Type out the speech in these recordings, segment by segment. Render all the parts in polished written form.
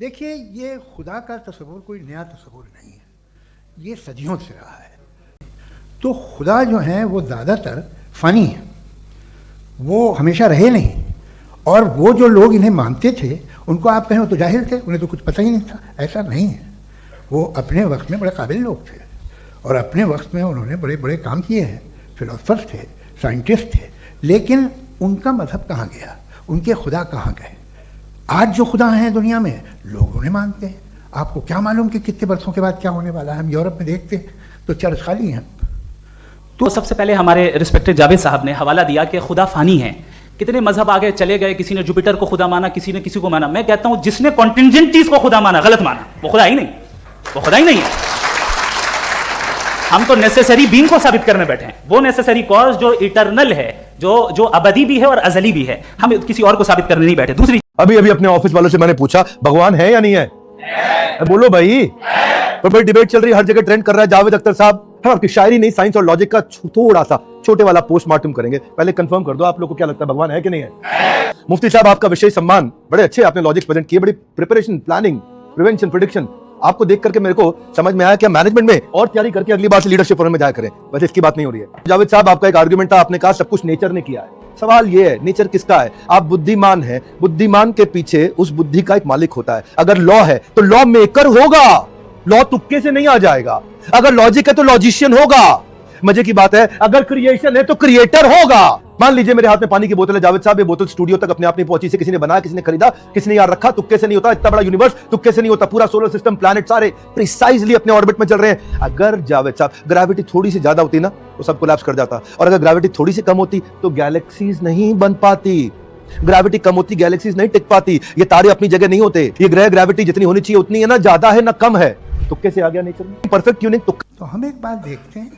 دیکھیے یہ خدا کا تصور کوئی نیا تصور نہیں ہے، یہ صدیوں سے رہا ہے۔ تو خدا جو ہیں وہ زیادہ تر فانی ہیں، وہ ہمیشہ رہے نہیں، اور وہ جو لوگ انہیں مانتے تھے ان کو آپ کہیں وہ تو جاہل تھے، انہیں تو کچھ پتہ ہی نہیں تھا۔ ایسا نہیں ہے، وہ اپنے وقت میں بڑے قابل لوگ تھے اور اپنے وقت میں انہوں نے بڑے بڑے کام کیے ہیں، فلاسفرز تھے، سائنٹسٹ تھے، لیکن ان کا مذہب کہاں گیا، ان کے خدا کہاں گئے؟ آج جو خدا ہیں دنیا میں لوگ انہیں مانتے ہیں۔ آپ کو کیا معلوم کہ کتنے برسوں کے بعد کیا ہونے والا ہے؟ ہم یورپ میں دیکھتے ہیں تو چرچ خالی ہیں۔ تو سب سے پہلے ہمارے رسپیکٹڈ جاوید صاحب نے حوالہ دیا کہ خدا فانی ہے، کتنے مذہب آگے چلے گئے، کسی نے جوپیٹر کو خدا مانا، کسی نے کسی کو مانا۔ میں کہتا ہوں جس نے کانٹینجنٹ چیز کو خدا مانا غلط مانا، وہ خدا ہی نہیں، وہ خدا ہی نہیں ہے۔ ہم تو نیسیسری بینگ کو ثابت کرنے بیٹھے ہیں، وہ نیسیسری کاز جو ایٹرنل ہے، جو ابدی بھی ہے اور ازلی بھی ہے، ہم کسی اور کو ثابت کرنے نہیں بیٹھے۔ دوسری ابھی اپنے آفس والوں سے میں نے پوچھا بھگوان ہے یا نہیں ہے؟ بولو بھائی، بڑی ڈیبیٹ چل رہی ہے، ہر جگہ ٹرینڈ کر رہا ہے جاوید اختر صاحب۔ ہم آپ کی شاعری نہیں، سائنس اور لاجک کا تھوڑا سا چھوٹے والا پوسٹ مارٹم کریں گے۔ پہلے کنفرم کر دو آپ لوگ کو کیا لگتا ہے بھگوان ہے کہ نہیں ہے؟ مفتی صاحب آپ کا وشے سمان، بڑے اچھے آپ نے لاجک پریزنٹ کیے، بڑی پریپریشن، پلاننگ، پریونشن، پریڈکشن آپ کو دیکھ کر کے میرے کو سمجھ میں آیا کہ مینجمنٹ میں اور تیاری کر کے اگلی بار سے لیڈرشپ فورم میں جایا کریں۔ ویسے اس کی بات نہیں ہو رہی ہے۔ جاوید صاحب آپ کا ایک آرگومنٹ تھا، آپ نے کہا سب کچھ نیچر نے کیا ہے۔ سوال یہ ہے نیچر کس کا ہے؟ آپ بدھیمان ہیں، بدھیمان کے پیچھے اس بدھی کا ایک مالک ہوتا ہے۔ اگر لا ہے تو لا میکر ہوگا، لا تکے سے نہیں آ جائے گا۔ اگر لاجک ہے تو لاجیشین ہوگا۔ مزے کی بات ہے اگر کریشن ہے تو کریٹر ہوگا۔ مان لیجئے میرے ہاتھ میں پانی کی بوتل ہے، جاوید صاحب یہ بوتل اسٹوڈیو تک اپنے آپ نہیں پہنچی، کسی نے بنایا، کسی نے خریدا، کسی نے یار رکھا، تکے سے نہیں ہوتا۔ اتنا بڑا یونیورس تکے سے نہیں ہوتا، پورا سولر سسٹم، پلانٹ سارے پریسائزلی اپنے آربٹ میں چل رہے ہیں۔ اگر جاوید صاحب گریوٹی تھوڑی سی زیادہ ہوتی نا تو سب کولیپس کر جاتا، اور اگر گریوٹی تھوڑی سی کم ہوتی تو گیلیکسیز نہیں بن پاتی۔ گریوٹی کم ہوتی گیلیکسیز نہیں ٹک پاتی، یہ تارے اپنی جگہ نہیں ہوتے۔ یہ گرہ گریوٹی جتنی ہونی چاہیے اتنی ہے نا، زیادہ ہے نہ کم ہے، تکے سے آ گیا نیچر میں۔ پرفیکٹ ٹیوننگ تو ہم ایک بات دیکھتے ہیں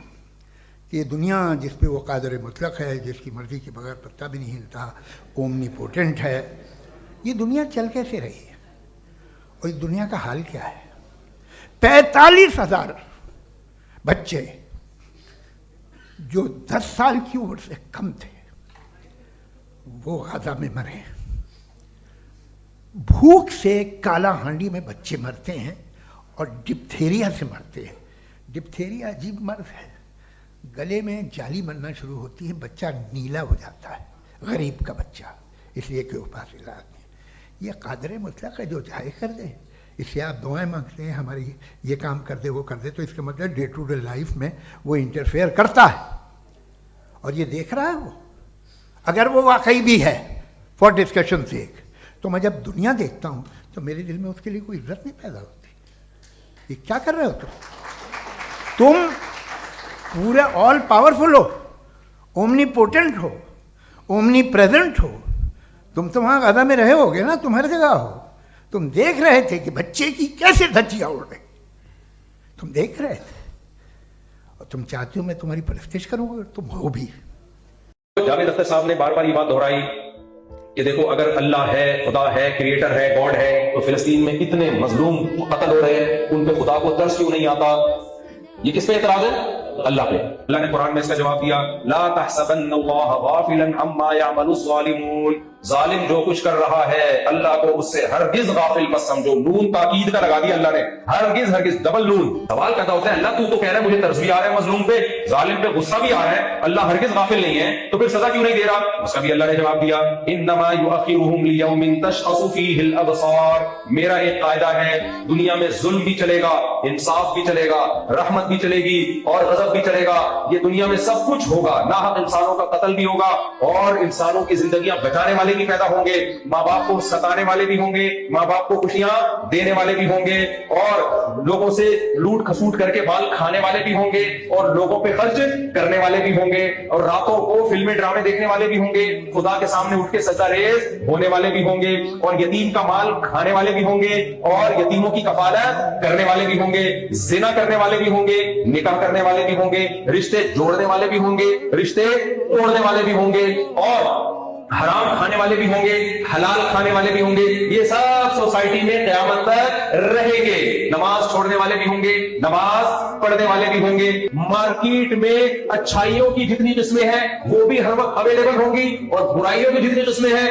کہ دنیا جس پہ وہ قادر مطلق ہے، جس کی مرضی کے بغیر پتہ بھی نہیں ہلتا، اومنی پوٹنٹ ہے، یہ دنیا چل کیسے رہی ہے اور اس دنیا کا حال کیا ہے؟ 45,000 بچے جو 10 سال کی عمر سے کم تھے وہ غزہ میں مرے۔ بھوک سے کالا ہانڈی میں بچے مرتے ہیں اور ڈپتھیریا سے مرتے ہیں۔ ڈپتھیریا عجیب مرض ہے، گلے میں جالی مرنا شروع ہوتی ہے، بچہ نیلا ہو جاتا ہے، غریب کا بچہ، اس لیے کہ وہ پاس علاج میں۔ یہ قادر مطلق ہے جو چاہے کر دے، اس سے آپ دعائیں مانگتے ہیں ہماری یہ کام کر دے وہ کر دے، تو اس کا مطلب ڈے ٹو ڈے لائف میں وہ انٹرفیئر کرتا ہے اور یہ دیکھ رہا ہے وہ۔ اگر وہ واقعی بھی ہے فار ڈسکشن سیک، تو میں جب دنیا دیکھتا ہوں تو میرے دل میں اس کے لیے کوئی عزت نہیں پیدا ہوتی۔ یہ کیا کر رہے ہو تم پورے آل پاورفل ہو، اومنی پوٹنٹ ہو، اومنی پریزنٹ ہو، تم تو وہاں غزہ میں رہے ہوگے نا، تم ہر جگہ ہو، تم دیکھ رہے تھے کہ بچے کی کیسے دھجیاں اڑ رہی، تم دیکھ رہے تھے، اور تم چاہتے ہو میں تمہاری پرستش کروں گا، تم ہو بھی۔ جاوید اختر صاحب نے بار بار یہ بات دہرائی کہ دیکھو اگر اللہ ہے، خدا ہے، کریٹر ہے، گاڈ ہے، تو فلسطین میں اتنے مظلوم قتل ہو رہے ہیں، ان پہ خدا کو ترس کیوں نہیں آتا؟ یہ کس پہ اعتراض ہے؟ اللہ پہ۔ اللہ نے قرآن میں اس کا جواب دیا، لا تحسبن اللہ غافلا عما يعمل الظالمون، ظالم جو کچھ کر رہا ہے اللہ کو اس سے ہرگز غافل مت سمجھو۔ نون تاکید کا لگا دیا اللہ نے، ہرگز ہرگز، ڈبل نون۔ سوال پیدا ہوتا ہے اللہ تو کہہ رہا ہے مجھے ترس بھی آ رہا ہے مظلوم پہ، ظالم پہ غصہ بھی آ رہا ہے، اللہ ہرگز غافل نہیں ہے، تو پھر سزا کیوں نہیں دے رہا؟ اس کا بھی اللہ نے جواب دیا، انما یؤخرهم لیوم تشخص فیہ الابصار، میرا ایک قاعدہ ہے، دنیا میں ظلم بھی چلے گا، انصاف بھی چلے گا، رحمت بھی چلے گی اور غضب بھی چلے گا، یہ دنیا میں سب کچھ ہوگا، ناحق انسانوں کا قتل بھی ہوگا اور انسانوں کی زندگیاں بچانے والے بھی پیدا ہوں گے، ماں باپ کو ستانے والے بھی ہوں گے، ماں باپ کو خوشیاں دینے والے بھی ہوں گے، اور لوگوں سے لوٹ کھسوٹ کر کے مال کھانے والے بھی ہوں گے، اور لوگوں پہ خرچ کرنے والے بھی ہوں گے، اور راتوں کو فلمیں ڈرامے دیکھنے والے بھی ہوں گے، خدا کے سامنے اٹھ کے سجدہ ریز ہونے والے بھی ہوں گے، اور یتیم کا مال کھانے والے بھی ہوں گے، اور یتیموں کی کفالت کرنے والے بھی ہوں گے، زنا کرنے والے بھی ہوں گے، نکاح کرنے والے بھی ہوں گے، رشتے جوڑنے والے بھی ہوں گے، رشتے توڑنے والے بھی ہوں گے، اور حرام کھانے والے بھی ہوں گے، حلال کھانے والے بھی ہوں گے، یہ سب سوسائٹی میں قیامت تک رہیں گے۔ نماز چھوڑنے والے بھی ہوں گے، نماز پڑھنے والے بھی ہوں گے، مارکیٹ میں اچھائیوں کی جتنی قسمیں ہیں وہ بھی ہر وقت اویلیبل ہوں گی، اور برائیوں کی جتنی قسمیں ہیں